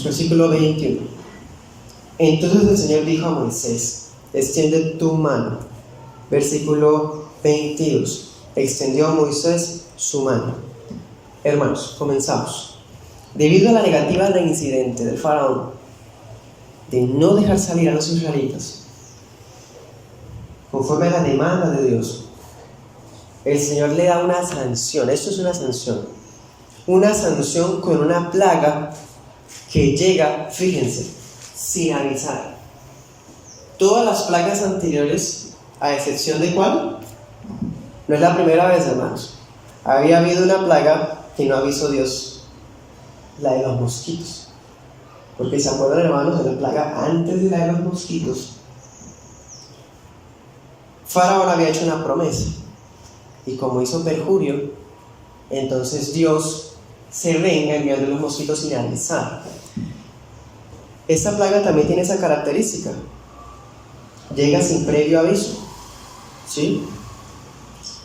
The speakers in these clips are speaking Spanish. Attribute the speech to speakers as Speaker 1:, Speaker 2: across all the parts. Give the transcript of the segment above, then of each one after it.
Speaker 1: versículo 21. Entonces el Señor dijo a Moisés: extiende tu mano. Versículo 22. Extendió a Moisés su mano. Hermanos, comenzamos. Debido a la negativa del incidente del faraón de no dejar salir a los israelitas, conforme a la demanda de Dios, el Señor le da una sanción. Esto es una sanción con una plaga que llega, fíjense, sin avisar. Todas las plagas anteriores, a excepción de ¿cuál? No es la primera vez, hermanos. Había habido una plaga que no avisó Dios, la de los mosquitos. Porque se acuerdan, hermanos, de la plaga antes de la de los mosquitos. Faraón había hecho una promesa, y como hizo perjurio, entonces Dios se venga enviando los mosquitos sin avisar. Esta plaga también tiene esa característica: llega sin previo aviso, ¿sí?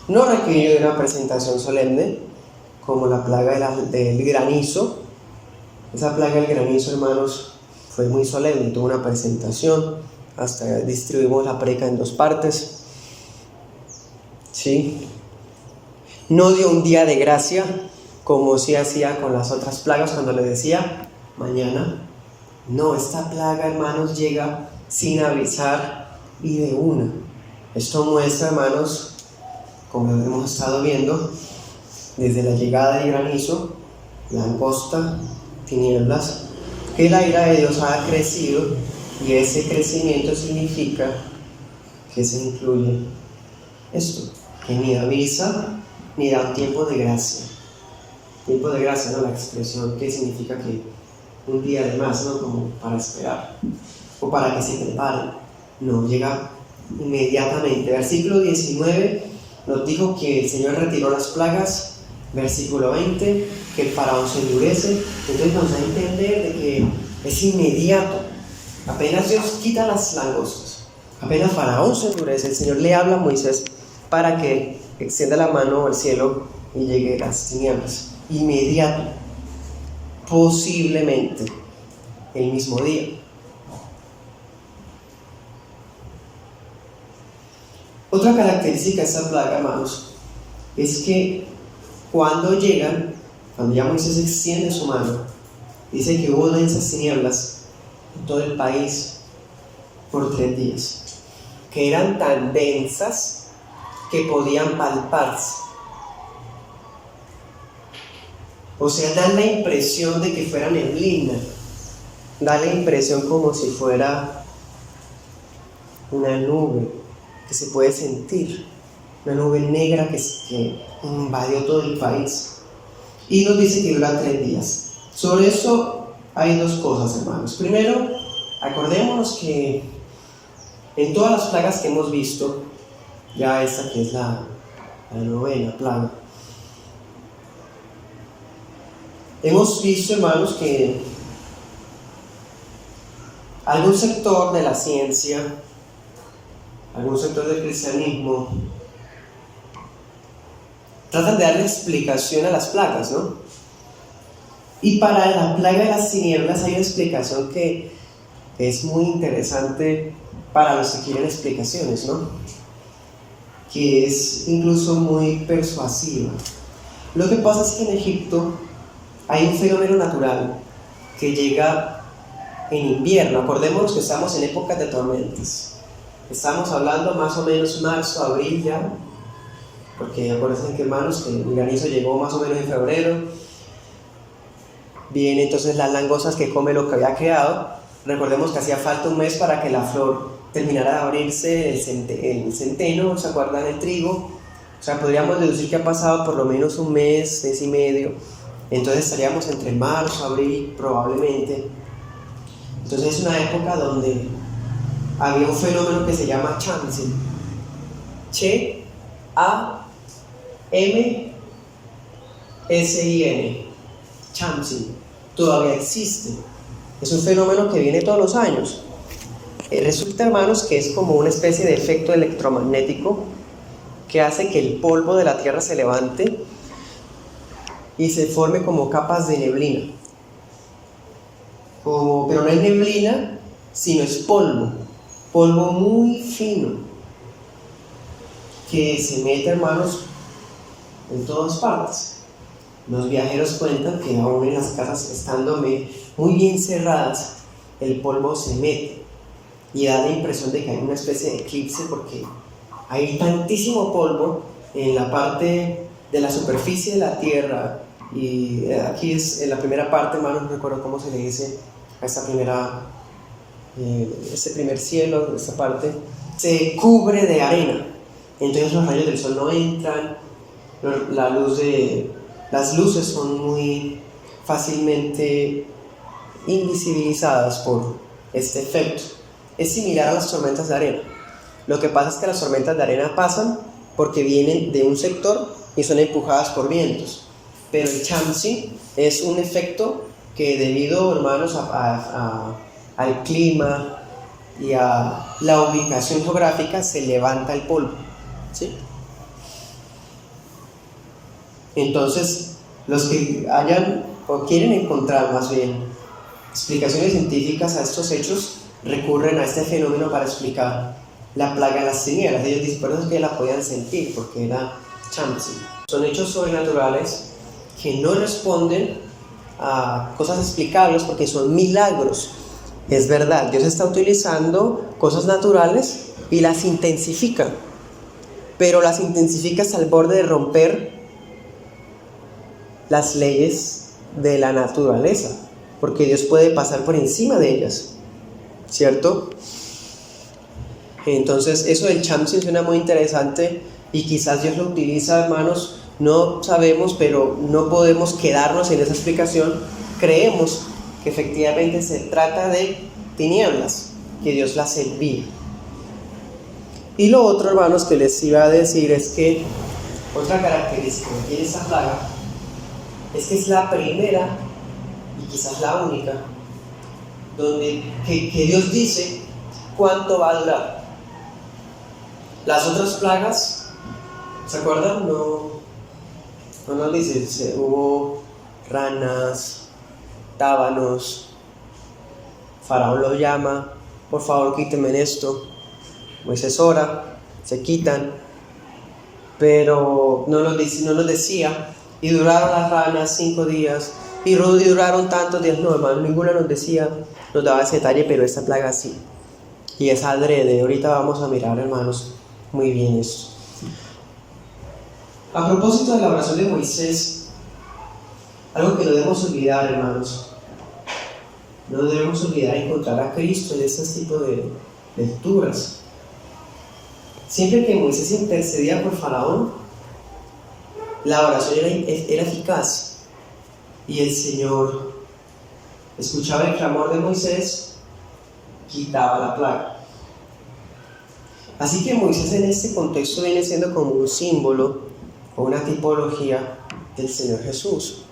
Speaker 1: No requiere de una presentación solemne, como la plaga del granizo. Esa plaga del granizo, hermanos, fue muy solemne, tuvo una presentación, hasta distribuimos la prédica en 2 partes, ¿sí? No dio un día de gracia, como sí hacía con las otras plagas cuando le decía mañana. No, esta plaga, hermanos, llega sin avisar y de una. Esto muestra, hermanos, como hemos estado viendo, desde la llegada del granizo, langosta, tinieblas, que la ira de Dios ha crecido, y ese crecimiento significa que se incluye esto, que ni avisa ni da un tiempo de gracia. Tiempo de gracia, ¿no? La expresión que significa que un día de más, ¿no? Como para esperar o para que se prepare. No, llega inmediatamente. Versículo 19 nos dijo que el Señor retiró las plagas. Versículo 20, que el faraón se endurece. Entonces nos da a entender de que es inmediato. Apenas Dios quita las langostas, apenas faraón se endurece, el Señor le habla a Moisés para que extienda la mano al cielo y llegue las tinieblas. Inmediato, posiblemente el mismo día. Otra característica de esta plaga, hermanos, es que cuando ya Moisés extiende su mano, dice que hubo densas tinieblas en todo el país por 3 días, que eran tan densas que podían palparse. O sea, dan la impresión de que fuera neblina, da la impresión como si fuera una nube que se puede sentir, una nube negra que invadió todo el país. Y nos dice que dura 3 días. Sobre eso hay 2 cosas, hermanos. Primero, acordémonos que en todas las plagas que hemos visto, ya esta que es la 9ª plaga, hemos visto, hermanos, que algún sector de la ciencia, algún sector del cristianismo, tratan de darle explicación a las plagas, ¿no? Y para la plaga de las tinieblas hay una explicación que es muy interesante para los que quieren explicaciones, ¿no? Que es incluso muy persuasiva. Lo que pasa es que en Egipto hay un fenómeno natural que llega en invierno. Acordémonos que estamos en épocas de tormentas. Estamos hablando más o menos marzo, abril ya, porque acuérdense que, hermanos, que el granizo llegó más o menos en febrero. Vienen entonces las langostas que come lo que había creado. Recordemos que hacía falta un mes para que la flor terminara de abrirse, el centeno, ¿se acuerdan? El trigo. O sea, podríamos deducir que ha pasado por lo menos un mes y medio. Entonces estaríamos entre marzo, abril probablemente. Entonces es una época donde había un fenómeno que se llama Chamsin. C-A-M-S-I-N. Chamsin. Todavía existe. Es un fenómeno que viene todos los años. Resulta, hermanos, que es como una especie de efecto electromagnético que hace que el polvo de la tierra se levante y se forme como capas de neblina. pero no es neblina, sino es polvo muy fino, que se mete, hermanos, en todas partes. Los viajeros cuentan que aún en las casas, estando muy bien cerradas, el polvo se mete y da la impresión de que hay una especie de eclipse, porque hay tantísimo polvo en la parte de la superficie de la tierra. Y aquí es en la primera parte, hermanos, no recuerdo cómo se le dice a esta ese primer cielo, esta parte, se cubre de arena. Entonces los rayos del sol no entran, las luces son muy fácilmente invisibilizadas por este efecto. Es similar a las tormentas de arena. Lo que pasa es que las tormentas de arena pasan porque vienen de un sector y son empujadas por vientos. Pero el Chamsi es un efecto que, debido, hermanos, al clima y a la ubicación geográfica, se levanta el polvo, ¿sí? Entonces, los que hayan o quieren encontrar más bien explicaciones científicas a estos hechos recurren a este fenómeno para explicar la plaga de las tinieblas. Ellos dicen, por eso es que la podían sentir, porque era Chamsi. Son hechos sobrenaturales que no responden a cosas explicables porque son milagros. Es verdad, Dios está utilizando cosas naturales y las intensifica, pero las intensifica hasta el borde de romper las leyes de la naturaleza, porque Dios puede pasar por encima de ellas, ¿cierto? Entonces eso del Chamsi suena muy interesante y quizás Dios lo utiliza, hermanos, no sabemos, pero no podemos quedarnos en esa explicación. Creemos que efectivamente se trata de tinieblas, que Dios las envía. Y lo otro, hermanos, que les iba a decir es que otra característica que tiene esta plaga es que es la primera y quizás la única donde que Dios dice cuánto va a durar. Las otras plagas, ¿se acuerdan? No nos dice, hubo ranas, tábanos, Faraón lo llama, por favor quítenme esto. Moisés ora, se quitan, pero no nos decía, y duraron las ranas 5 días, y duraron tantos días. No, hermano, ninguna nos decía, nos daba ese detalle, pero esta plaga sí, y es adrede. Ahorita vamos a mirar, hermanos, muy bien esto. A propósito de la oración de Moisés, algo que no debemos olvidar, hermanos, no debemos olvidar encontrar a Cristo en este tipo de lecturas. Siempre que Moisés intercedía por Faraón, la oración era eficaz, y el Señor escuchaba el clamor de Moisés, quitaba la plaga. Así que Moisés en este contexto viene siendo como un símbolo o una tipología del Señor Jesús.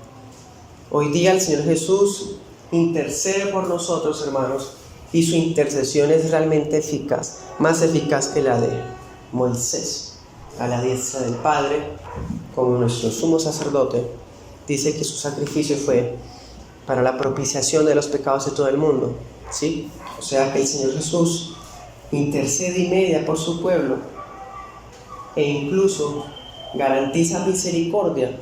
Speaker 1: Hoy día el Señor Jesús intercede por nosotros, hermanos, y su intercesión es realmente eficaz, más eficaz que la de Moisés, a la diestra del Padre, como nuestro sumo sacerdote. Dice que su sacrificio fue para la propiciación de los pecados de todo el mundo, ¿sí? O sea que el Señor Jesús intercede y media por su pueblo, e incluso garantiza misericordia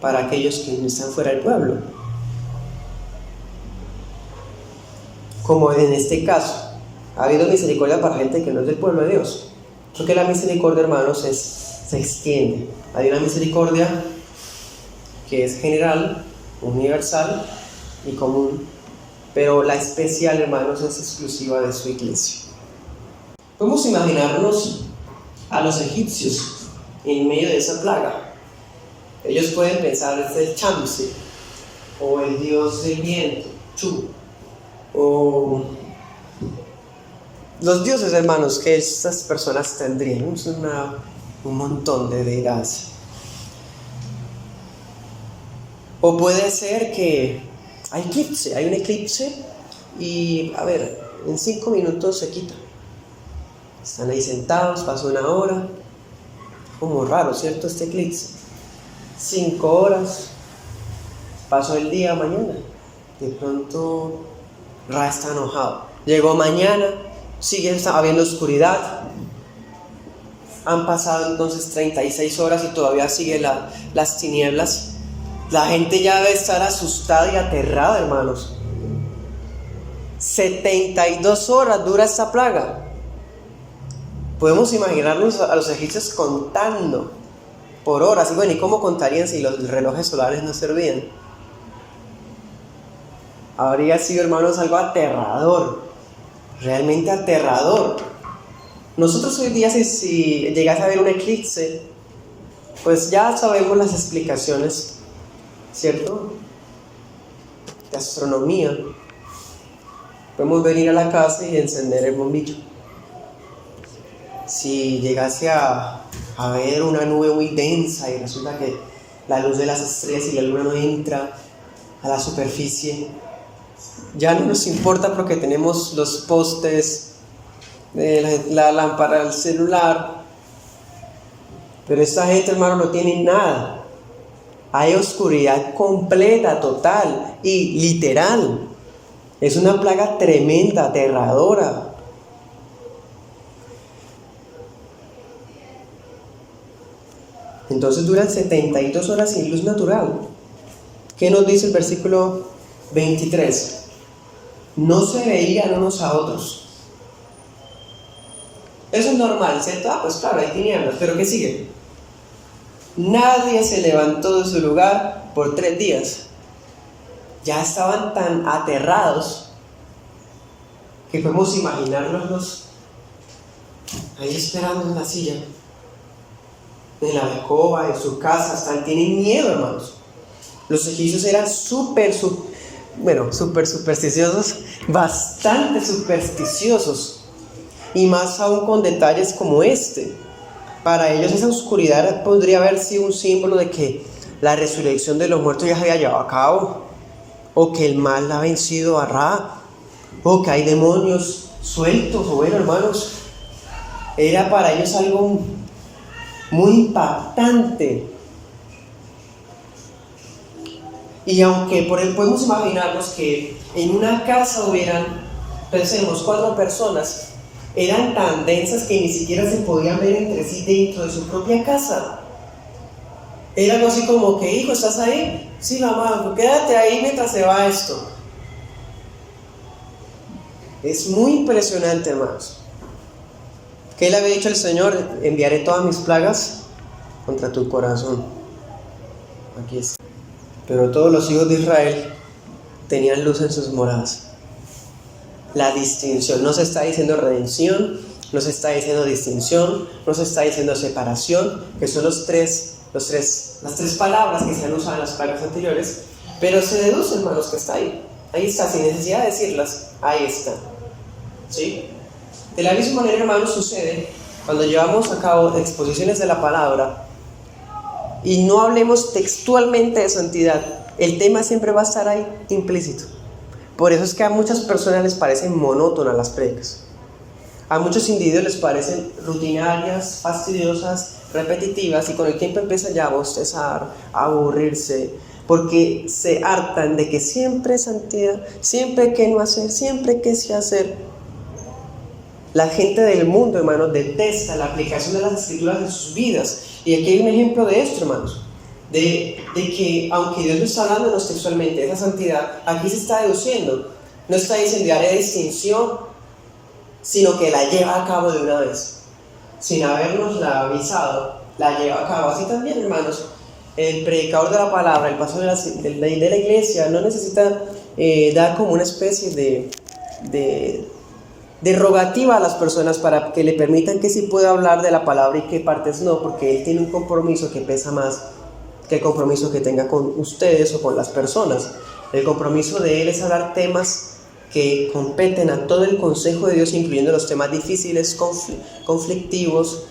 Speaker 1: para aquellos que no están fuera del pueblo, como en este caso ha habido misericordia para gente que no es del pueblo de Dios. Porque la misericordia, hermanos, se extiende. Hay una misericordia que es general, universal y común, pero la especial, hermanos, es exclusiva de su iglesia. Podemos imaginarnos a los egipcios en medio de esa plaga. Ellos pueden pensar, es el Chamsi, o el dios del viento, Chu, o los dioses, hermanos, que estas personas tendrían. Un montón de deidades. O puede ser que hay un eclipse y, a ver, en 5 minutos se quita. Están ahí sentados, pasó 1 hora. Como raro, ¿cierto? Este eclipse. 5 horas, pasó el día, mañana. De pronto Ra está enojado. Llegó mañana, sigue habiendo oscuridad. Han pasado entonces 36 horas y todavía sigue las tinieblas. La gente ya debe estar asustada y aterrada, hermanos. 72 horas dura esta plaga. Podemos imaginarnos a los egipcios contando por horas. Y bueno, ¿y cómo contarían si los relojes solares no servían? Habría sido, hermanos, algo aterrador. Realmente aterrador. Nosotros hoy día, si llegase a ver un eclipse, pues ya sabemos las explicaciones, ¿cierto? De astronomía. Podemos venir a la casa y encender el bombillo. Si llegase a ver una nube muy densa y resulta que la luz de las estrellas y la luna no entra a la superficie, ya no nos importa porque tenemos los postes, la lámpara del celular. Pero esta gente, hermano, no tiene nada. Hay oscuridad completa, total y literal. Es una plaga tremenda, aterradora. Entonces duran 72 horas sin luz natural. ¿Qué nos dice el versículo 23? No se veían unos a otros. Eso es normal, ¿cierto? Pues claro, hay tinieblas, pero ¿qué sigue? Nadie se levantó de su lugar por 3 días. Ya estaban tan aterrados que podemos imaginarnos ahí esperando en la silla, en la alcoba, en su casa. Tienen miedo, hermanos. Los egipcios eran súper supersticiosos, bastante supersticiosos, y más aún con detalles como este. Para ellos esa oscuridad podría haber sido un símbolo de que la resurrección de los muertos ya se había llevado a cabo, o que el mal ha vencido a Ra, o que hay demonios sueltos. O bueno, hermanos, era para ellos algo muy impactante. Y aunque podemos imaginarnos que en una casa pensemos, 4 personas, eran tan densas que ni siquiera se podían ver entre sí dentro de su propia casa. Era algo así como que, hijo, ¿estás ahí? Sí, mamá, quédate ahí mientras se va esto. Es muy impresionante, hermanos. ¿Qué le había dicho el Señor? Enviaré todas mis plagas contra tu corazón. Aquí está. Pero todos los hijos de Israel tenían luz en sus moradas. La distinción, no se está diciendo redención, no se está diciendo distinción, no se está diciendo separación, que son las tres palabras que se han usado en las plagas anteriores, pero se deduce, hermanos, que está ahí. Ahí está, sin necesidad de decirlas, ahí está. ¿Sí? De la misma manera, hermanos, sucede cuando llevamos a cabo exposiciones de la palabra y no hablemos textualmente de santidad. El tema siempre va a estar ahí implícito. Por eso es que a muchas personas les parecen monótonas las predicas. A muchos individuos les parecen rutinarias, fastidiosas, repetitivas, y con el tiempo empiezan ya a bostezar, a aburrirse, porque se hartan de que siempre es santidad, siempre que no hacer, siempre que sí hacer. La gente del mundo, hermanos, detesta la aplicación de las escrituras en sus vidas. Y aquí hay un ejemplo de esto, hermanos. De que aunque Dios no está hablando textualmente de esa santidad, aquí se está deduciendo. No está diciendo haré distinción, sino que la lleva a cabo de una vez. Sin habernosla avisado, la lleva a cabo. Así también, hermanos, el predicador de la palabra, el pastor de la iglesia, no necesita dar como una especie de rogativa a las personas para que le permitan que sí pueda hablar de la palabra y qué partes no, porque él tiene un compromiso que pesa más que el compromiso que tenga con ustedes o con las personas. El compromiso de él es hablar temas que competen a todo el consejo de Dios, incluyendo los temas difíciles, conflictivos,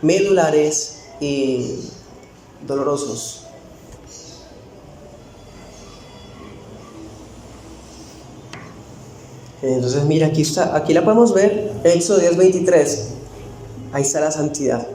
Speaker 1: medulares y dolorosos. Entonces mira, aquí la podemos ver, Éxodo 10:23. Ahí está la santidad.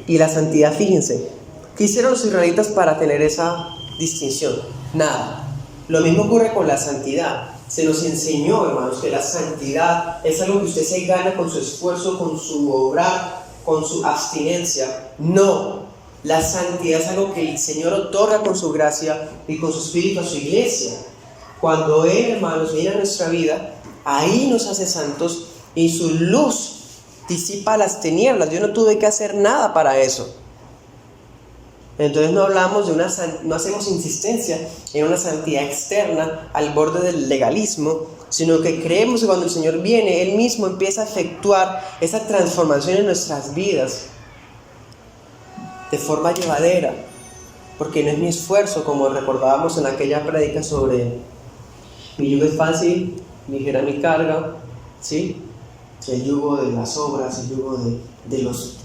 Speaker 1: Y la santidad, fíjense, ¿qué hicieron los israelitas para tener esa distinción? nada. Lo mismo ocurre con la santidad. Se nos enseñó, hermanos, que la santidad es algo que usted se gana con su esfuerzo, con su obrar, con su abstinencia. No, la santidad es algo que el Señor otorga con su gracia y con su Espíritu a su iglesia. Cuando Él, hermanos, viene a nuestra vida, ahí nos hace santos y su luz disipa las tinieblas. Yo no tuve que hacer nada para eso. Entonces no hablamos de no hacemos insistencia en una santidad externa al borde del legalismo, sino que creemos que cuando el Señor viene, Él mismo empieza a efectuar esa transformación en nuestras vidas de forma llevadera, porque no es mi esfuerzo, como recordábamos en aquella prédica sobre mi yugo es fácil, ligera mi carga, ¿sí? El yugo de las obras, el yugo de los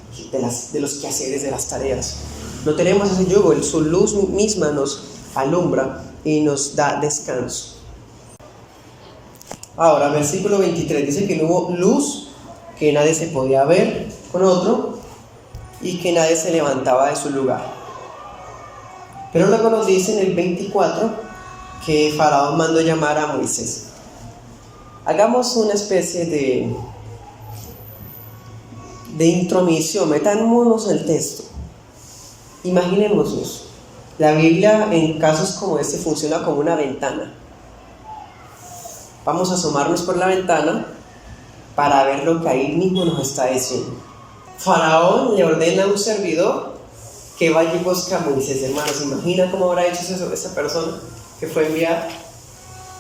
Speaker 1: quehaceres, de las tareas. No tenemos ese yugo, su luz misma nos alumbra y nos da descanso. Ahora, versículo 23 dice que no hubo luz, que nadie se podía ver con otro y que nadie se levantaba de su lugar. Pero luego nos dice en el 24 que Faraón mandó llamar a Moisés. Hagamos una especie de intromisión, metámonos en el texto. Imaginémonos, la Biblia en casos como este funciona como una ventana. Vamos a asomarnos por la ventana para ver lo que ahí mismo nos está diciendo. Faraón le ordena a un servidor que vaya y busque a Moisés. Hermanos, ¿se imagina cómo habrá hecho eso esa persona que fue enviada?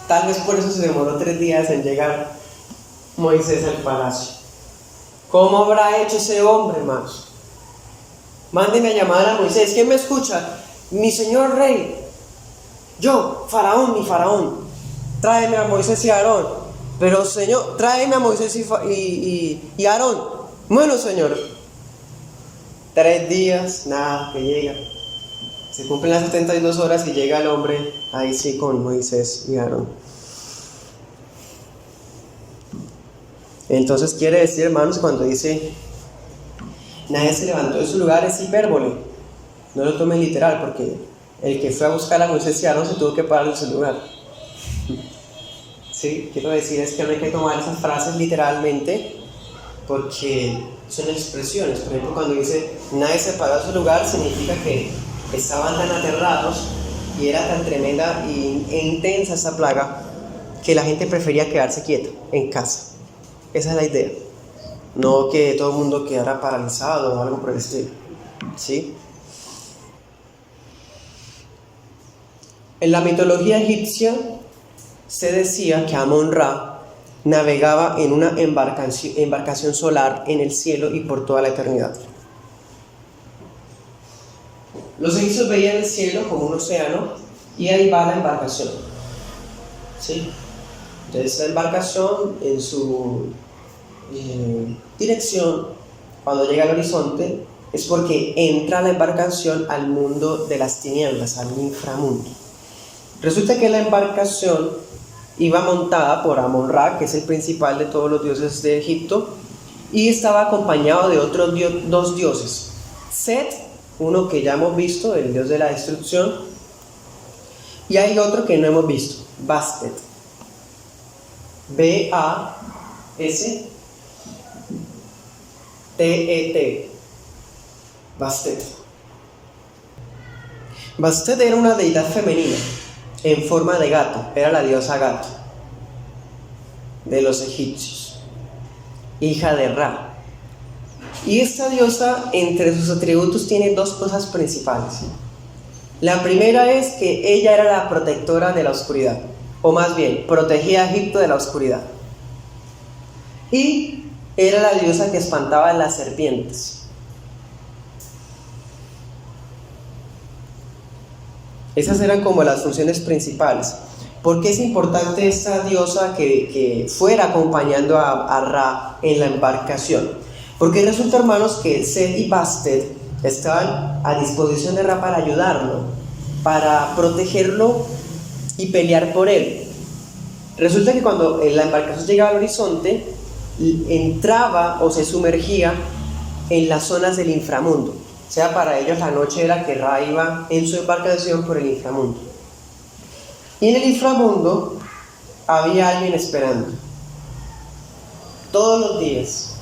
Speaker 1: Tal vez por eso se demoró 3 días en llegar Moisés al palacio. ¿Cómo habrá hecho ese hombre, hermanos? Mándeme a llamar a Moisés. ¿Quién me escucha? Mi señor rey. Yo, Faraón, mi Faraón. Tráeme a Moisés y a Aarón. Pero señor, tráeme a Moisés y Aarón. Bueno, señor. 3 días, nada, que llega. Se cumplen las 72 horas y llega el hombre, ahí sí, con Moisés y Aarón. Entonces quiere decir, hermanos, cuando dice nadie se levantó de su lugar, es hipérbole. No lo tomen literal, porque el que fue a buscar a Moisés y Aarón se tuvo que parar en su lugar. Sí, quiero decir es que no hay que tomar esas frases literalmente, porque son expresiones. Por ejemplo, cuando dice nadie se paró de su lugar, significa que estaban tan aterrados y era tan tremenda e intensa esa plaga que la gente prefería quedarse quieta en casa. Esa es la idea. No que todo el mundo quedara paralizado o algo por el estilo. ¿Sí? En la mitología egipcia se decía que Amon-Ra navegaba en una embarcación solar en el cielo y por toda la eternidad. Los egipcios veían el cielo como un océano y ahí va la embarcación. ¿Sí? Entonces la embarcación en su dirección, cuando llega al horizonte, es porque entra la embarcación al mundo de las tinieblas, al inframundo. Resulta que la embarcación iba montada por Amon-Ra, que es el principal de todos los dioses de Egipto, y estaba acompañado de otros 2 dioses. Set, uno que ya hemos visto, el dios de la destrucción, y hay otro que no hemos visto, Bastet. B-A-S-T-E-T. Bastet. Bastet era una deidad femenina en forma de gato, era la diosa gato de los egipcios, hija de Ra. Y esta diosa, entre sus atributos, tiene 2 cosas principales. La primera es que ella era la protectora de la oscuridad, o más bien, protegía a Egipto de la oscuridad. Y era la diosa que espantaba a las serpientes. Esas eran como las funciones principales. ¿Por qué es importante esta diosa que fuera acompañando a Ra en la embarcación? Porque resulta, hermanos, que Set y Bastet estaban a disposición de Ra para ayudarlo, para protegerlo y pelear por él. Resulta que cuando la embarcación llegaba al horizonte, entraba o se sumergía en las zonas del inframundo. O sea, para ellos la noche era que Ra iba en su embarcación por el inframundo. Y en el inframundo había alguien esperando, todos los días,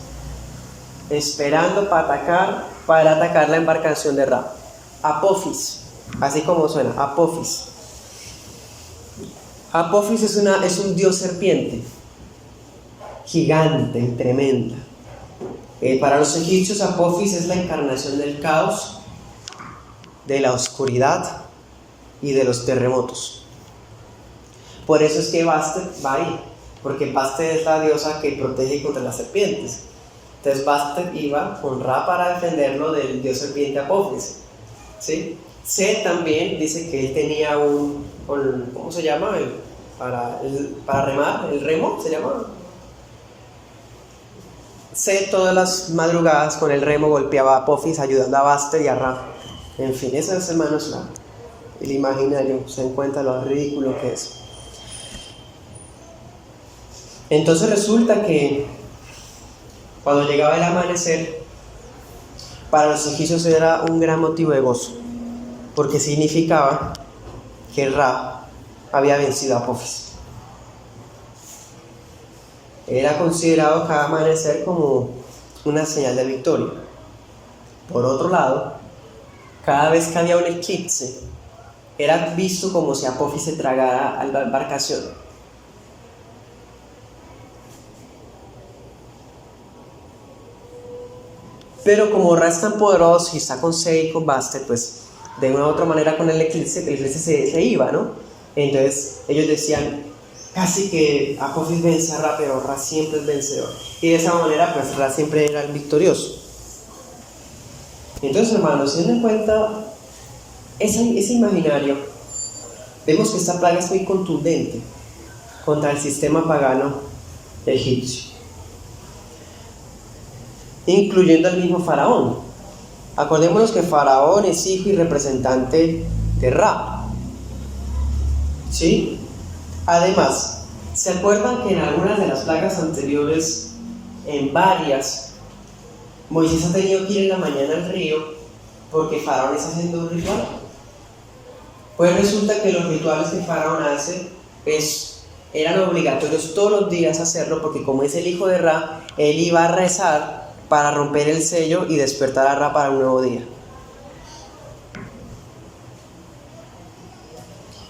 Speaker 1: esperando para atacar la embarcación de Ra. Apophis, así como suena, Apophis. Apophis es un dios serpiente, gigante y tremenda. Para los egipcios, Apophis es la encarnación del caos, de la oscuridad y de los terremotos. Por eso es que Bastet va ahí, porque Bastet es la diosa que protege contra las serpientes. Entonces Bastet iba con Ra para defenderlo del dios serpiente Apophis, ¿sí? Set también dice que él tenía ¿cómo se llama? Para remar, el remo se llama. Set todas las madrugadas con el remo golpeaba a Apophis ayudando a Bastet y a Ra. En fin, eso es, hermanos, el imaginario, se dan cuenta lo ridículo que es. Entonces resulta que cuando llegaba el amanecer, para los egipcios era un gran motivo de gozo, porque significaba que Ra había vencido a Apophis. Era considerado cada amanecer como una señal de victoria. Por otro lado, cada vez que había un eclipse, era visto como si Apophis se tragara a la embarcación. Pero como Ra es tan poderoso y está con Set y con Bastet, pues de una u otra manera con el eclipse se iba, ¿no? Entonces ellos decían casi que Apophis vence a Ra, pero Ra siempre es vencedor. Y de esa manera, pues Ra siempre era el victorioso. Entonces, hermanos, teniendo en cuenta ese imaginario, vemos que esta plaga es muy contundente contra el sistema pagano egipcio, incluyendo al mismo faraón. Acordémonos que faraón es hijo y representante de Ra, ¿sí? Además, ¿se acuerdan que en algunas de las plagas anteriores, en varias, Moisés ha tenido que ir en la mañana al río porque faraón está haciendo un ritual? Pues resulta que los rituales que faraón hace eran obligatorios todos los días hacerlo, porque como es el hijo de Ra, él iba a rezar para romper el sello y despertar a Ra para un nuevo día.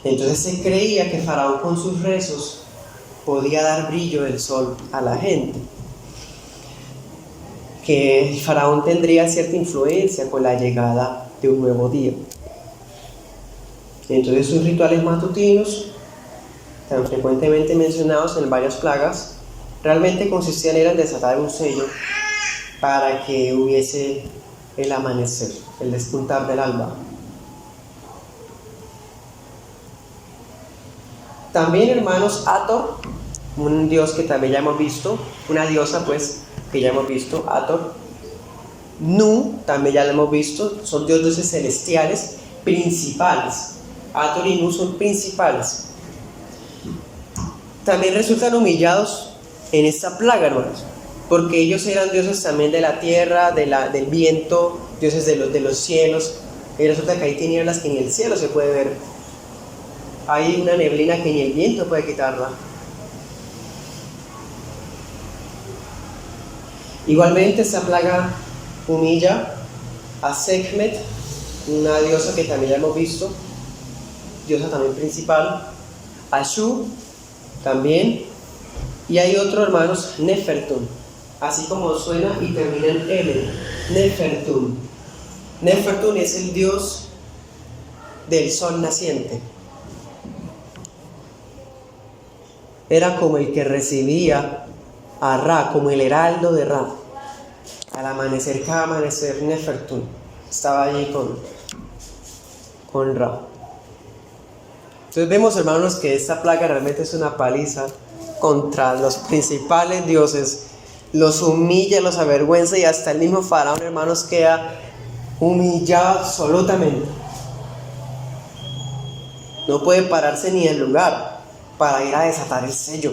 Speaker 1: Entonces se creía que faraón con sus rezos podía dar brillo del sol a la gente, que el faraón tendría cierta influencia con la llegada de un nuevo día. Entonces sus rituales matutinos, tan frecuentemente mencionados en varias plagas, realmente consistían en desatar un sello para que hubiese el amanecer, el despuntar del alba. También, hermanos, Hathor, un dios que también ya hemos visto, una diosa pues que ya hemos visto, Hathor. Nu, también ya lo hemos visto, son dioses celestiales principales. Hathor y Nu son principales. También resultan humillados en esta plaga, hermanos, porque ellos eran dioses también de la tierra, del viento, dioses de los cielos. Y resulta que hay tinieblas que ni el cielo se puede ver. Hay una neblina que ni el viento puede quitarla. Igualmente esta plaga humilla a Sekhmet, una diosa que también ya hemos visto, diosa también principal, a Shu también, y hay otro, hermanos, Nefertun, así como suena y termina en L, Nefertun. Nefertun es el dios del sol naciente. Era como el que recibía a Ra, como el heraldo de Ra. Al amanecer, cada amanecer, Nefertun estaba allí con Ra. Entonces vemos, hermanos, que esta plaga realmente es una paliza contra los principales dioses. Los humilla, los avergüenza, y hasta el mismo faraón, hermanos, queda humillado absolutamente. No puede pararse ni del lugar para ir a desatar el sello.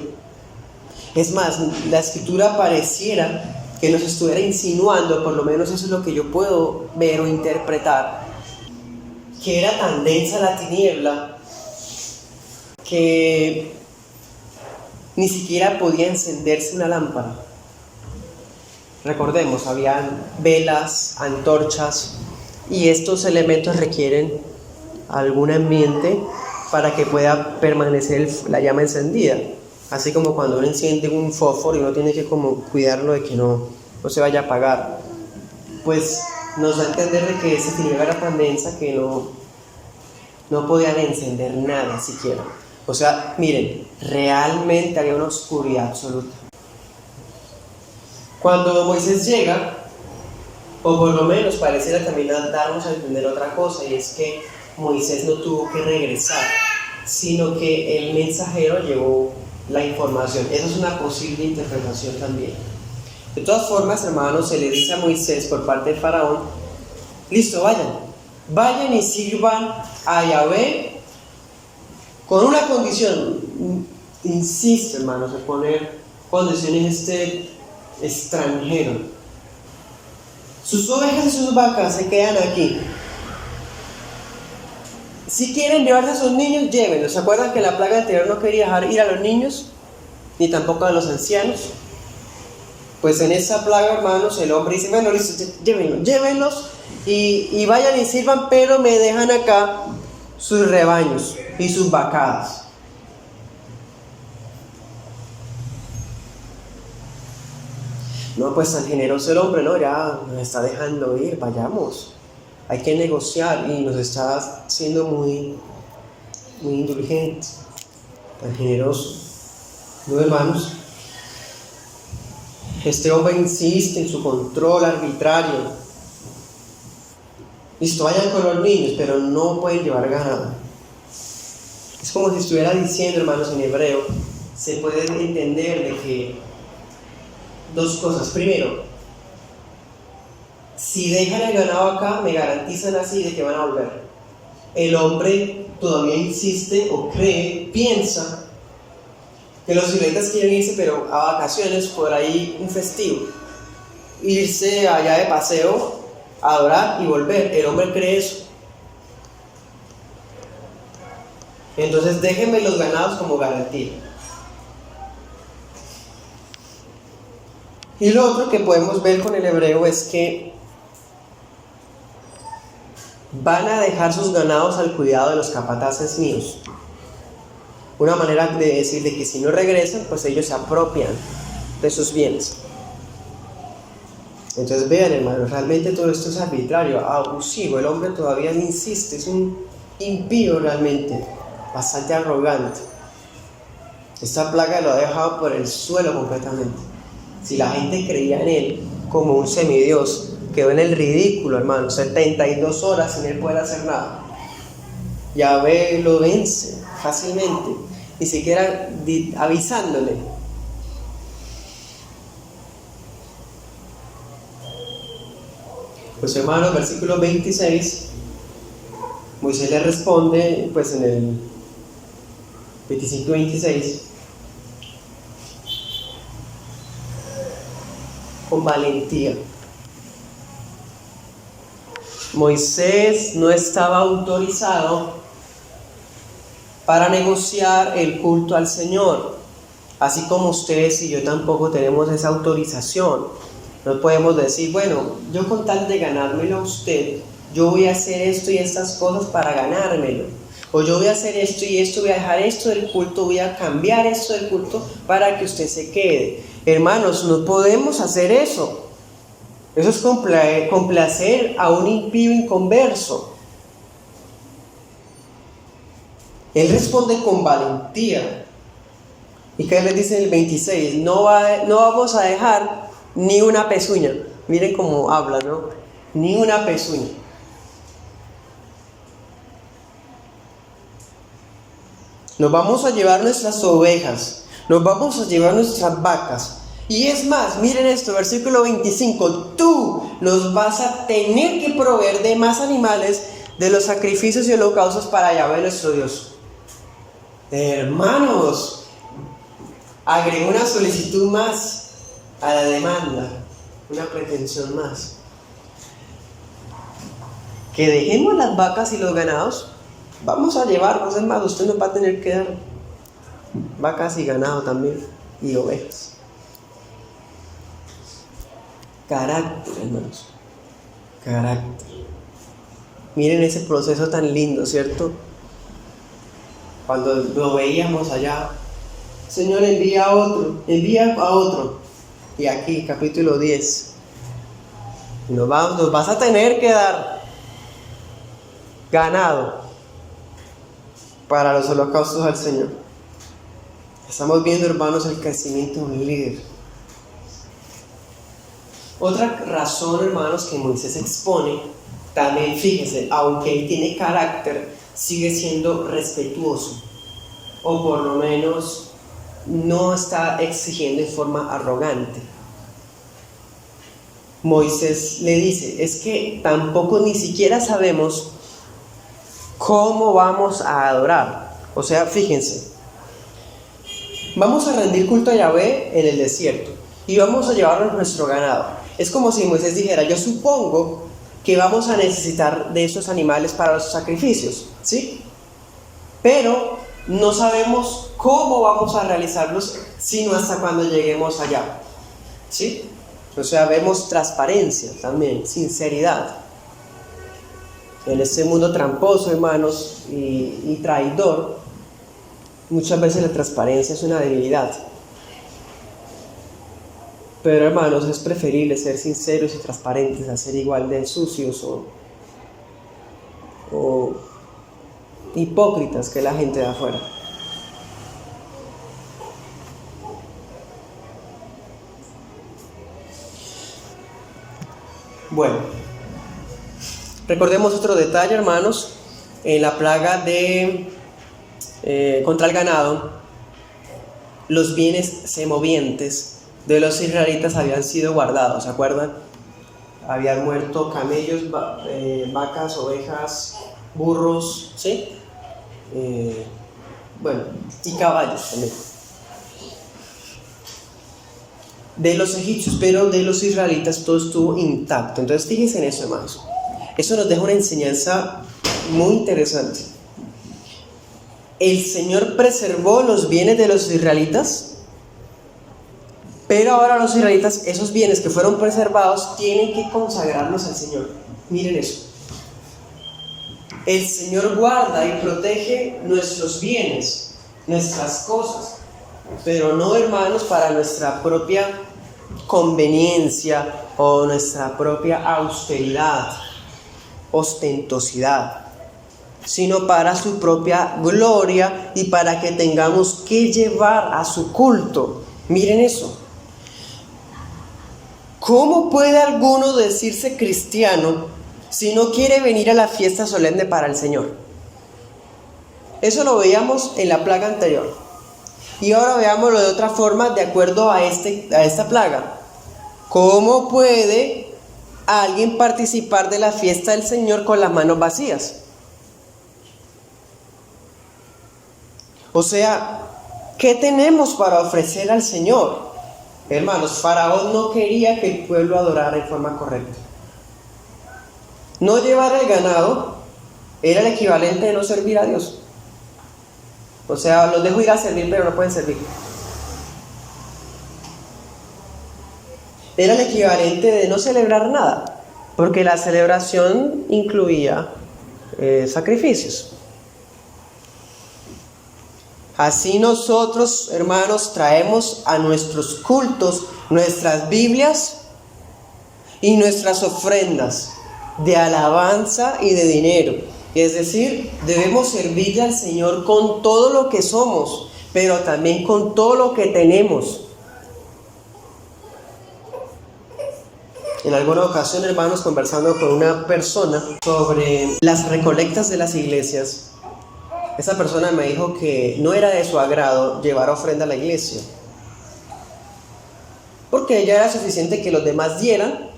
Speaker 1: Es más, la escritura pareciera que nos estuviera insinuando, por lo menos eso es lo que yo puedo ver o interpretar, que era tan densa la tiniebla que ni siquiera podía encenderse una lámpara. Recordemos, habían velas, antorchas, y estos elementos requieren algún ambiente para que pueda permanecer la llama encendida. Así como cuando uno enciende un fósforo y uno tiene que como cuidarlo de que no se vaya a apagar. Pues nos da a entender de que ese tiniebla era tan densa que no podían encender nada siquiera. O sea, miren, realmente había una oscuridad absoluta. Cuando Moisés llega, o por lo menos pareciera también darnos a entender otra cosa, y es que Moisés no tuvo que regresar, sino que el mensajero llevó la información. Esa es una posible interpretación también. De todas formas, hermanos, se le dice a Moisés por parte del faraón: listo, vayan y sirvan a Yahvé, con una condición. Insiste, hermanos, en poner condiciones extranjero. Sus ovejas y sus vacas se quedan aquí. Si quieren llevarse a sus niños, llévenlos. ¿Se acuerdan que la plaga anterior no quería dejar ir a los niños, ni tampoco a los ancianos? Pues en esa plaga, hermanos, el hombre dice: bueno, listo, llévenlos y vayan y sirvan, pero me dejan acá sus rebaños y sus vacadas. No, pues tan generoso el hombre, ¿no? Ya nos está dejando ir, vayamos. Hay que negociar, y nos está siendo muy indulgente, tan generoso. ¿No, hermanos? Este hombre insiste en su control arbitrario. Listo, vayan con los niños, pero no pueden llevar ganado. Es como si estuviera diciendo, hermanos, en hebreo, se puede entender de que dos cosas. Primero, si dejan el ganado acá, me garantizan así de que van a volver. El hombre todavía insiste o piensa que los israelitas quieren irse, pero a vacaciones, por ahí un festivo, irse allá de paseo, a adorar y volver. El hombre cree eso. Entonces déjenme los ganados como garantía. Y lo otro que podemos ver con el hebreo es que van a dejar sus ganados al cuidado de los capataces míos. Una manera de decir de que si no regresan, pues ellos se apropian de sus bienes. Entonces vean, hermanos, realmente todo esto es arbitrario, abusivo. El hombre todavía insiste, es un impío realmente, bastante arrogante. Esta plaga lo ha dejado por el suelo completamente. Si la gente creía en él como un semidios, quedó en el ridículo, hermano. 72 horas sin él poder hacer nada. Yahvé lo vence fácilmente, ni siquiera avisándole. Pues, hermano, versículo 26, Moisés le responde, pues en el 25-26, con valentía. Moisés no estaba autorizado para negociar el culto al Señor, así como ustedes y yo tampoco tenemos esa autorización. No podemos decir: bueno, yo con tal de ganármelo a usted, yo voy a hacer esto y estas cosas para ganármelo, o yo voy a hacer esto y esto, voy a dejar esto del culto, voy a cambiar esto del culto para que usted se quede. Hermanos, no podemos hacer eso. Eso es complacer a un impío inconverso. Él responde con valentía. ¿Y qué les dice en el 26? No vamos a dejar ni una pezuña. Miren cómo habla, ¿no? Ni una pezuña. Nos vamos a llevar nuestras ovejas, nos vamos a llevar nuestras vacas. Y es más, miren esto, versículo 25. Tú nos vas a tener que proveer de más animales de los sacrificios y holocaustos para Yahvé nuestro Dios. Hermanos, agregó una solicitud más a la demanda, una pretensión más. Que dejemos las vacas y los ganados, vamos a llevarnos, es más, usted nos va a tener que dar vacas y ganado también, y ovejas. Carácter, hermanos, carácter. Miren ese proceso tan lindo, ¿cierto? Cuando lo veíamos allá, Señor, envía a otro. Y aquí, capítulo 10, nos vas a tener que dar ganado para los holocaustos al Señor. Estamos viendo, hermanos, el crecimiento de un líder. Otra razón, hermanos, que Moisés expone, también fíjese, aunque él tiene carácter, sigue siendo respetuoso, o por lo menos no está exigiendo en forma arrogante. Moisés le dice, es que tampoco ni siquiera sabemos cómo vamos a adorar. O sea, fíjense, vamos a rendir culto a Yahvé en el desierto y vamos a llevarnos nuestro ganado. Es como si Moisés dijera, yo supongo que vamos a necesitar de esos animales para los sacrificios, ¿sí? Pero no sabemos cómo vamos a realizarlos, sino hasta cuando lleguemos allá, ¿sí? O sea, vemos transparencia también, sinceridad. En este mundo tramposo, hermanos, y traidor, muchas veces la transparencia es una debilidad. Pero, hermanos, es preferible ser sinceros y transparentes a ser igual de sucios o hipócritas que la gente de afuera. Bueno, recordemos otro detalle, hermanos. En la plaga contra el ganado, los bienes semovientes de los israelitas habían sido guardados, ¿se acuerdan? Habían muerto camellos, vacas, ovejas, burros, ¿sí? Y caballos también. De los egipcios, pero de los israelitas todo estuvo intacto. Entonces fíjense en eso, hermanos. Eso nos deja una enseñanza muy interesante. El Señor preservó los bienes de los israelitas, pero ahora los israelitas, esos bienes que fueron preservados, tienen que consagrarlos al Señor. Miren eso. El Señor guarda y protege nuestros bienes, nuestras cosas, pero no, hermanos, para nuestra propia conveniencia o nuestra propia austeridad, ostentosidad, sino para su propia gloria y para que tengamos que llevar a su culto. Miren eso. ¿Cómo puede alguno decirse cristiano si no quiere venir a la fiesta solemne para el Señor? Eso lo veíamos en la plaga anterior. Y ahora veámoslo de otra forma, de acuerdo a esta plaga. ¿Cómo puede alguien participar de la fiesta del Señor con las manos vacías? O sea, ¿qué tenemos para ofrecer al Señor? Hermanos, Faraón no quería que el pueblo adorara en forma correcta. No llevar el ganado era el equivalente de no servir a Dios. O sea, los dejo ir a servir, pero no pueden servir. Era el equivalente de no celebrar nada, porque la celebración incluía sacrificios. Así nosotros, hermanos, traemos a nuestros cultos nuestras Biblias y nuestras ofrendas de alabanza y de dinero. Es decir, debemos servirle al Señor con todo lo que somos, pero también con todo lo que tenemos. En alguna ocasión, hermanos, conversando con una persona sobre las recolectas de las iglesias, esa persona me dijo que no era de su agrado llevar ofrenda a la iglesia, porque ya era suficiente que los demás dieran,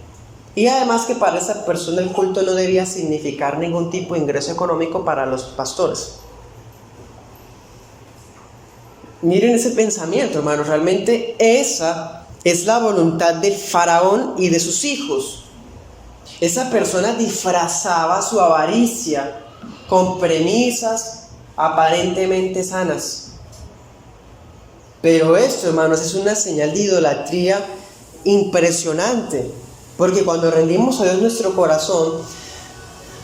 Speaker 1: y además que para esa persona el culto no debía significar ningún tipo de ingreso económico para los pastores. Miren ese pensamiento, hermanos. Realmente esa es la voluntad del faraón y de sus hijos. Esa persona disfrazaba su avaricia con premisas aparentemente sanas. Pero esto, hermanos, es una señal de idolatría impresionante, porque cuando rendimos a Dios nuestro corazón,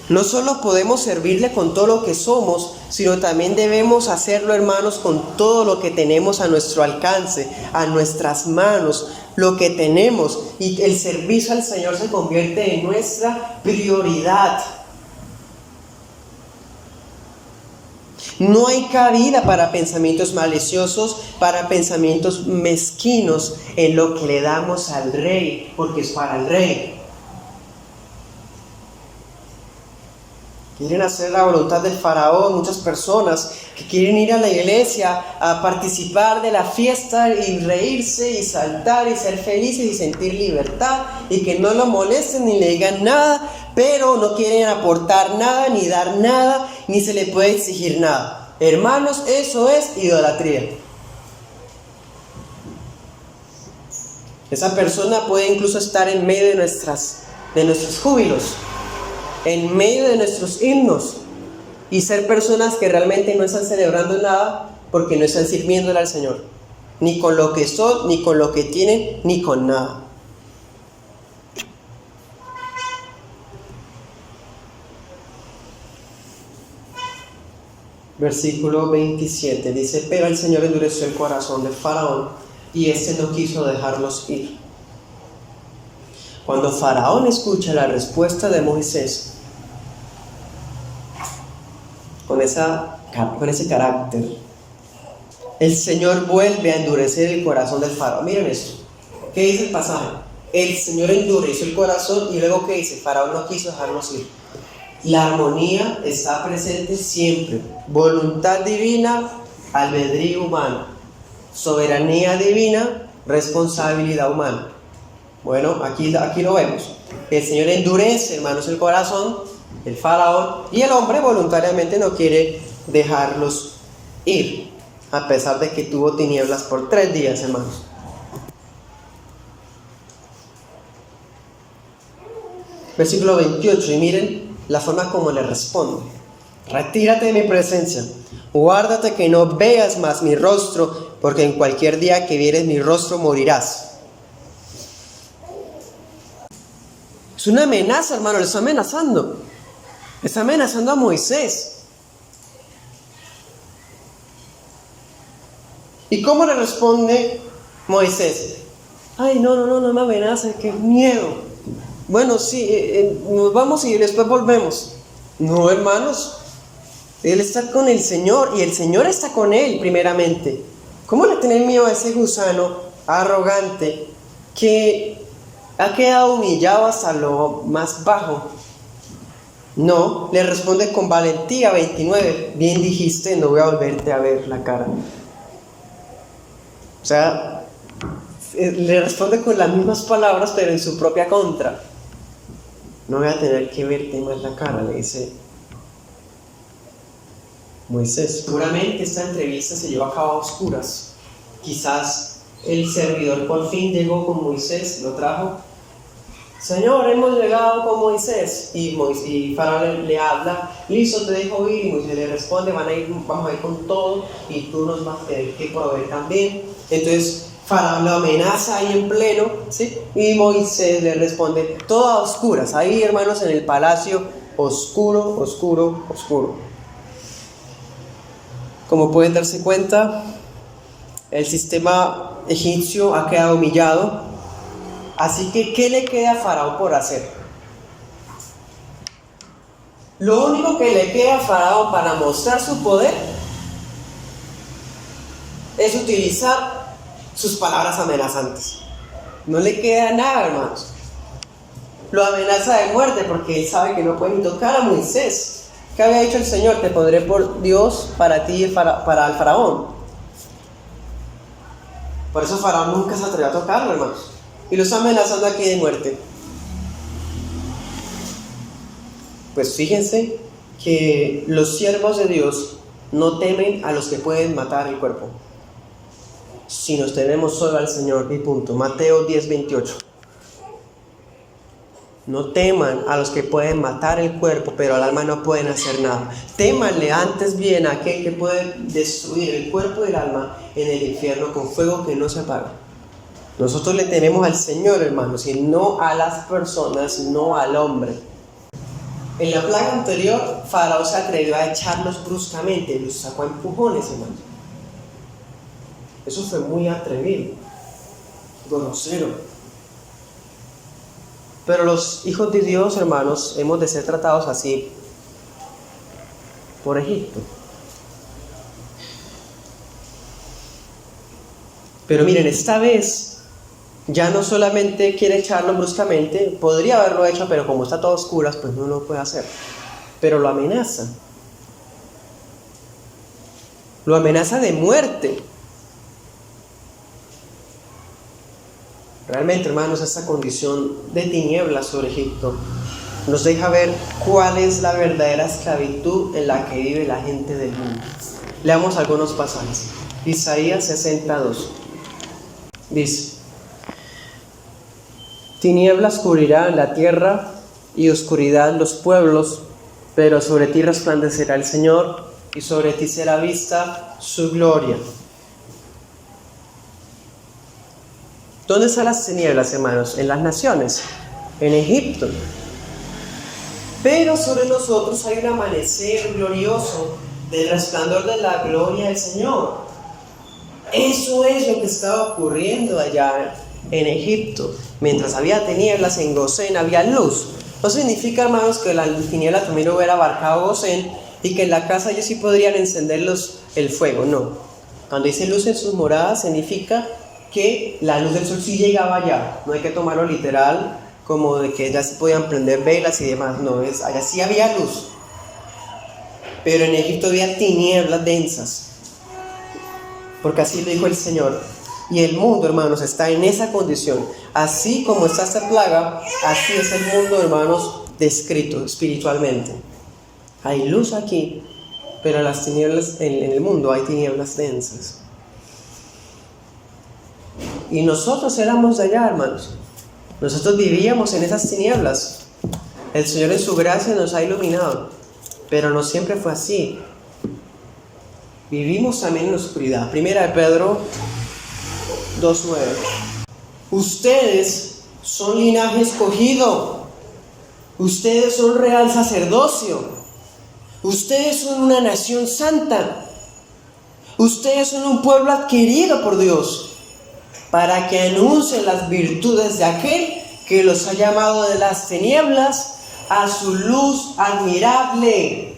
Speaker 1: no solo podemos servirle con todo lo que somos, sino también debemos hacerlo, hermanos, con todo lo que tenemos a nuestro alcance, a nuestras manos, lo que tenemos. Y el servicio al Señor se convierte en nuestra prioridad. No hay cabida para pensamientos maliciosos, para pensamientos mezquinos en lo que le damos al Rey, porque es para el Rey. Quieren hacer la voluntad del faraón, muchas personas que quieren ir a la iglesia a participar de la fiesta y reírse y saltar y ser felices y sentir libertad y que no lo molesten ni le digan nada, pero no quieren aportar nada, ni dar nada, ni se le puede exigir nada. Hermanos, eso es idolatría. Esa persona puede incluso estar en medio de nuestros júbilos, en medio de nuestros himnos, y ser personas que realmente no están celebrando nada porque no están sirviéndole al Señor, ni con lo que son, ni con lo que tienen, ni con nada. Versículo 27 dice: pero el Señor endureció el corazón del faraón y éste no quiso dejarlos ir. Cuando Faraón escucha la respuesta de Moisés, con ese carácter, el Señor vuelve a endurecer el corazón del Faraón. Miren esto, ¿qué dice el pasaje? El Señor endureció el corazón y luego ¿qué dice? Faraón no quiso dejarnos ir. La armonía está presente siempre. Voluntad divina, albedrío humano. Soberanía divina, responsabilidad humana. Bueno, aquí lo vemos. El Señor endurece, hermanos, el corazón del faraón y el hombre voluntariamente no quiere dejarlos ir, a pesar de que tuvo tinieblas por 3 días, hermanos. Versículo 28, y miren la forma como le responde: retírate de mi presencia, guárdate que no veas más mi rostro, porque en cualquier día que vieres mi rostro morirás. Es una amenaza, hermano, le está amenazando. Está amenazando a Moisés. ¿Y cómo le responde Moisés? Ay, no me amenaza, qué miedo. Bueno, sí, nos vamos y después volvemos. No, hermanos, él está con el Señor y el Señor está con él primeramente. ¿Cómo le tienen miedo a ese gusano arrogante que ha quedado humillado hasta lo más bajo? No, le responde con valentía. 29, bien dijiste, no voy a volverte a ver la cara. O sea, le responde con las mismas palabras, pero en su propia contra. No voy a tener que verte más la cara, le dice Moisés. Seguramente esta entrevista se llevó a cabo a oscuras. Quizás el servidor por fin llegó con Moisés, lo trajo. Señor, hemos llegado con Moisés. Y Faraón le habla: listo, te dejo ir. Y Moisés le responde: vamos a ir con todo y tú nos vas a tener que proveer también. Entonces Faraón lo amenaza ahí en pleno, ¿sí? Y Moisés le responde, todo a oscuras, ahí, hermanos, en el palacio, oscuro. Como pueden darse cuenta, el sistema egipcio ha quedado humillado. Así que, ¿qué le queda a Faraón por hacer? Lo único que le queda a Faraón para mostrar su poder es utilizar sus palabras amenazantes. No le queda nada, hermanos. Lo amenaza de muerte porque él sabe que no puede ni tocar a Moisés. ¿Qué había dicho el Señor? Te pondré por Dios para ti y para el faraón. Por eso Faraón nunca se atrevió a tocarlo, hermanos. Y lo está amenazando aquí de muerte. Pues fíjense que los siervos de Dios no temen a los que pueden matar el cuerpo, si nos tenemos solo al Señor y punto. Mateo 10:28. No teman a los que pueden matar el cuerpo, pero al alma no pueden hacer nada. Témanle antes bien a aquel que puede destruir el cuerpo y el alma en el infierno con fuego que no se apaga. Nosotros le tememos al Señor, hermanos, y no a las personas, no al hombre. En la plaga anterior, Faraón se atrevió a echarlos bruscamente, los sacó a empujones, hermanos. Eso fue muy atrevido, grosero. Pero los hijos de Dios, hermanos, hemos de ser tratados así por Egipto. Pero miren, esta vez ya no solamente quiere echarlo bruscamente, podría haberlo hecho, pero como está todo a oscuras, pues no lo puede hacer. Pero lo amenaza. Lo amenaza de muerte. Realmente, hermanos, esta condición de tinieblas sobre Egipto nos deja ver cuál es la verdadera esclavitud en la que vive la gente del mundo. Leamos algunos pasajes. Isaías 62. Dice: tinieblas cubrirán la tierra y oscuridad los pueblos, pero sobre ti resplandecerá el Señor y sobre ti será vista su gloria. ¿Dónde están las tinieblas, hermanos? En las naciones, en Egipto. Pero sobre nosotros hay un amanecer glorioso del resplandor de la gloria del Señor. Eso es lo que estaba ocurriendo allá en Egipto. Mientras había tinieblas en Gosén, había luz. No significa, hermanos, que la tiniebla también hubiera abarcado Gosén y que en la casa ellos sí podrían encender el fuego, no. Cuando dice luz en sus moradas, significa que la luz del sol sí llegaba allá. No hay que tomarlo literal como de que ya se podían prender velas y demás. No, allá sí había luz. Pero en Egipto había tinieblas densas. Porque así lo dijo el Señor. Y el mundo, hermanos, está en esa condición. Así como está esta plaga, así es el mundo, hermanos, descrito espiritualmente. Hay luz aquí, pero las tinieblas en el mundo hay tinieblas densas. Y nosotros éramos de allá, hermanos. Nosotros vivíamos en esas tinieblas. El Señor en su gracia nos ha iluminado, pero no siempre fue así. Vivimos también en la oscuridad. Primera de Pedro 2:9. Ustedes son linaje escogido. Ustedes son real sacerdocio. Ustedes son una nación santa. Ustedes son un pueblo adquirido por Dios, para que anuncien las virtudes de aquel que los ha llamado de las tinieblas a su luz admirable.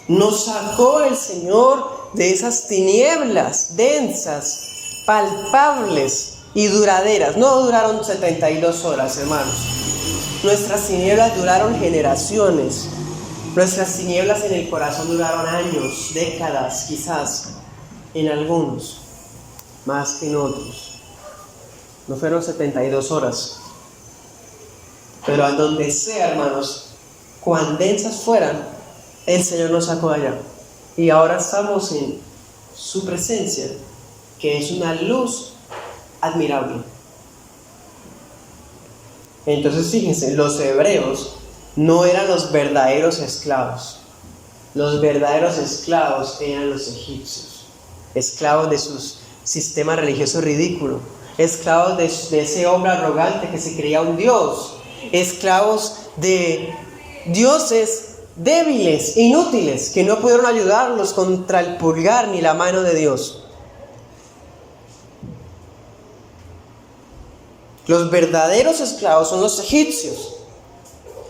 Speaker 1: Nos sacó el Señor de esas tinieblas densas, palpables y duraderas. No duraron 72 horas, hermanos. Nuestras tinieblas duraron generaciones. Nuestras tinieblas en el corazón duraron años, décadas, quizás, en algunos, más que en otros. No fueron 72 horas. Pero a donde sea, hermanos, cuán densas fueran, el Señor nos sacó de allá. Y ahora estamos en su presencia, que es una luz admirable. Entonces fíjense, los hebreos no eran los verdaderos esclavos. Los verdaderos esclavos eran los egipcios, esclavos de su sistema religioso ridículo, esclavos de ese hombre arrogante que se creía un dios, esclavos de dioses débiles, inútiles, que no pudieron ayudarlos contra el pulgar ni la mano de Dios. Los verdaderos esclavos son los egipcios.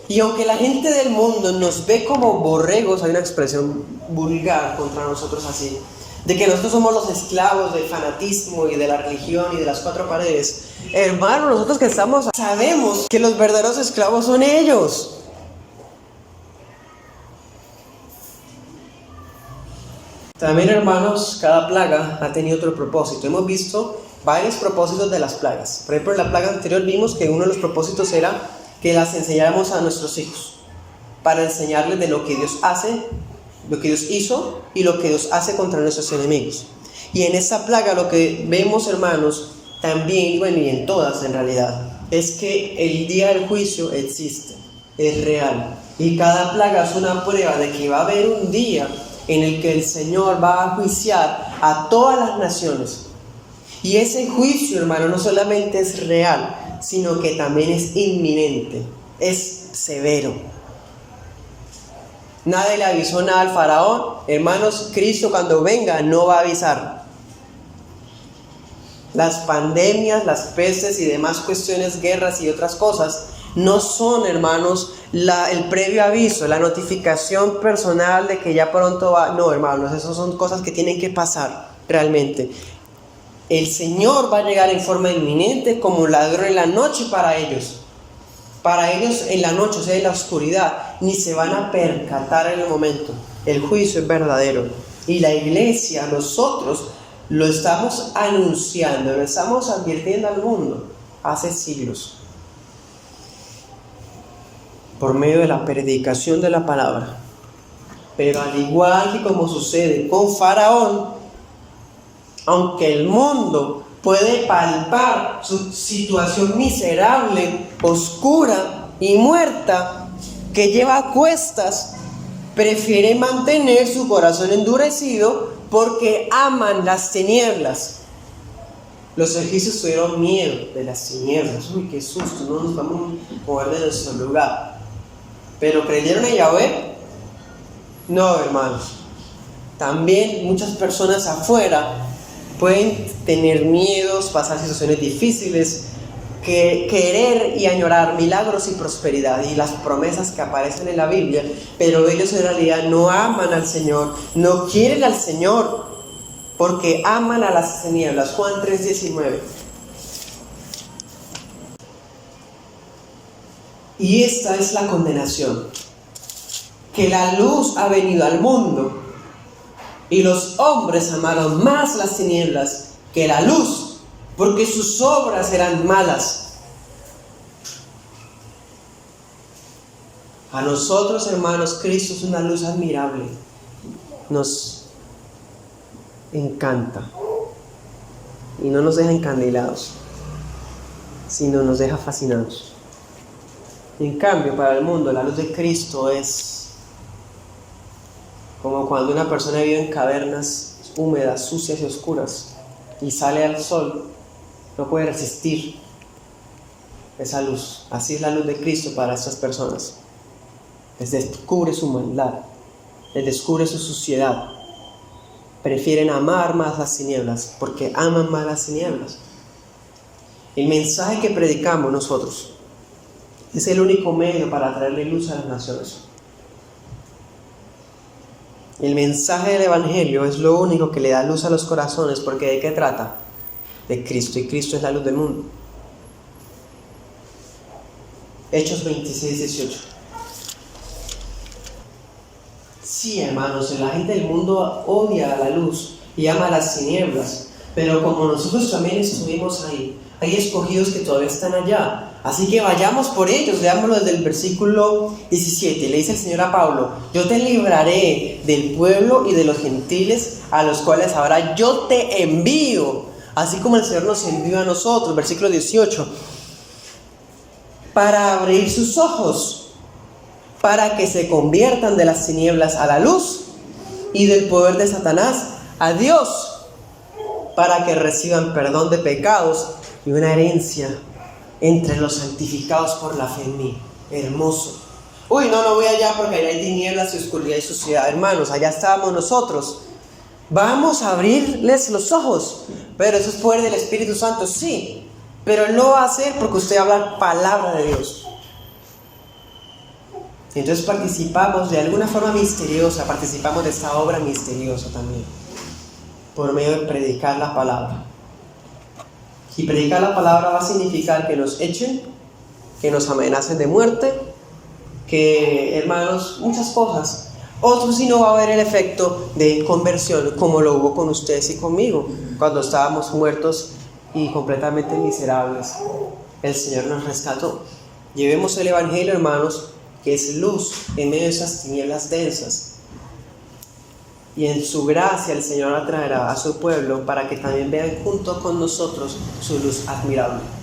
Speaker 1: Y aunque la gente del mundo nos ve como borregos, hay una expresión vulgar contra nosotros así, de que nosotros somos los esclavos del fanatismo y de la religión y de las cuatro paredes. Hermano, nosotros que estamos, sabemos que los verdaderos esclavos son ellos. También, hermanos, cada plaga ha tenido otro propósito. Hemos visto varios propósitos de las plagas. Por ejemplo, en la plaga anterior vimos que uno de los propósitos era que las enseñáramos a nuestros hijos, para enseñarles de lo que Dios hace, lo que Dios hizo y lo que Dios hace contra nuestros enemigos. Y en esta plaga lo que vemos, hermanos, también, bueno, y en todas en realidad, es que el día del juicio existe, es real. Y cada plaga es una prueba de que va a haber un día en el que el Señor va a juiciar a todas las naciones. Y ese juicio, hermano, no solamente es real, sino que también es inminente, es severo. Nadie le avisó nada al faraón. Hermanos, Cristo cuando venga no va a avisar. Las pandemias, las pestes y demás cuestiones, guerras y otras cosas, no son, hermanos, el previo aviso, la notificación personal de que ya pronto va. No, hermanos, esas son cosas que tienen que pasar realmente. El Señor va a llegar en forma inminente como ladrón en la noche para ellos. Para ellos en la noche, o sea, en la oscuridad, ni se van a percatar en el momento. El juicio es verdadero. Y la iglesia, nosotros, lo estamos anunciando, lo estamos advirtiendo al mundo hace siglos. Por medio de la predicación de la palabra. Pero al igual que como sucede con Faraón, aunque el mundo puede palpar su situación miserable, oscura y muerta, que lleva a cuestas, prefiere mantener su corazón endurecido porque aman las tinieblas. Los egipcios tuvieron miedo de las tinieblas. Uy, qué susto, no nos vamos a mover de nuestro lugar. ¿Pero creyeron en Yahvé? No, hermanos. También muchas personas afuera pueden tener miedos, pasar situaciones difíciles, querer y añorar milagros y prosperidad y las promesas que aparecen en la Biblia, pero ellos en realidad no aman al Señor, no quieren al Señor, porque aman a las tinieblas. Juan 3:19. Y esta es la condenación, que la luz ha venido al mundo, y los hombres amaron más las tinieblas que la luz, porque sus obras eran malas. A nosotros, hermanos, Cristo es una luz admirable. Nos encanta. Y no nos deja encandilados, sino nos deja fascinados. En cambio, para el mundo, la luz de Cristo es como cuando una persona vive en cavernas húmedas, sucias y oscuras y sale al sol, no puede resistir esa luz. Así es la luz de Cristo para estas personas. Les descubre su maldad, les descubre su suciedad. Prefieren amar más las tinieblas porque aman más las tinieblas. El mensaje que predicamos nosotros es el único medio para traerle luz a las naciones. El mensaje del Evangelio es lo único que le da luz a los corazones, porque ¿de qué trata? De Cristo, y Cristo es la luz del mundo. Hechos 26:18. Sí, hermanos, la gente del mundo odia la luz y ama las tinieblas, pero como nosotros también estuvimos ahí, hay escogidos que todavía están allá. Así que vayamos por ellos. Leámoslo desde el versículo 17. Le dice el Señor a Pablo: yo te libraré del pueblo y de los gentiles a los cuales ahora yo te envío, así como el Señor nos envió a nosotros. Versículo 18. Para abrir sus ojos, para que se conviertan de las tinieblas a la luz y del poder de Satanás a Dios, para que reciban perdón de pecados y una herencia entre los santificados por la fe en mí. Hermoso. Uy, no voy allá porque allá hay tinieblas y oscuridad y suciedad. Hermanos, allá estábamos nosotros. Vamos a abrirles los ojos. Pero eso es poder del Espíritu Santo, sí. Pero Él no va a hacer porque usted habla palabra de Dios. Entonces participamos de alguna forma misteriosa, participamos de esta obra misteriosa también, por medio de predicar la palabra. Y predicar la palabra va a significar que nos echen, que nos amenacen de muerte, que, hermanos, muchas cosas. Otros sí no va a haber el efecto de conversión como lo hubo con ustedes y conmigo, cuando estábamos muertos y completamente miserables. El Señor nos rescató. Llevemos el Evangelio, hermanos, que es luz en medio de esas tinieblas densas. y en su gracia el Señor atraerá a su pueblo para que también vean junto con nosotros su luz admirable.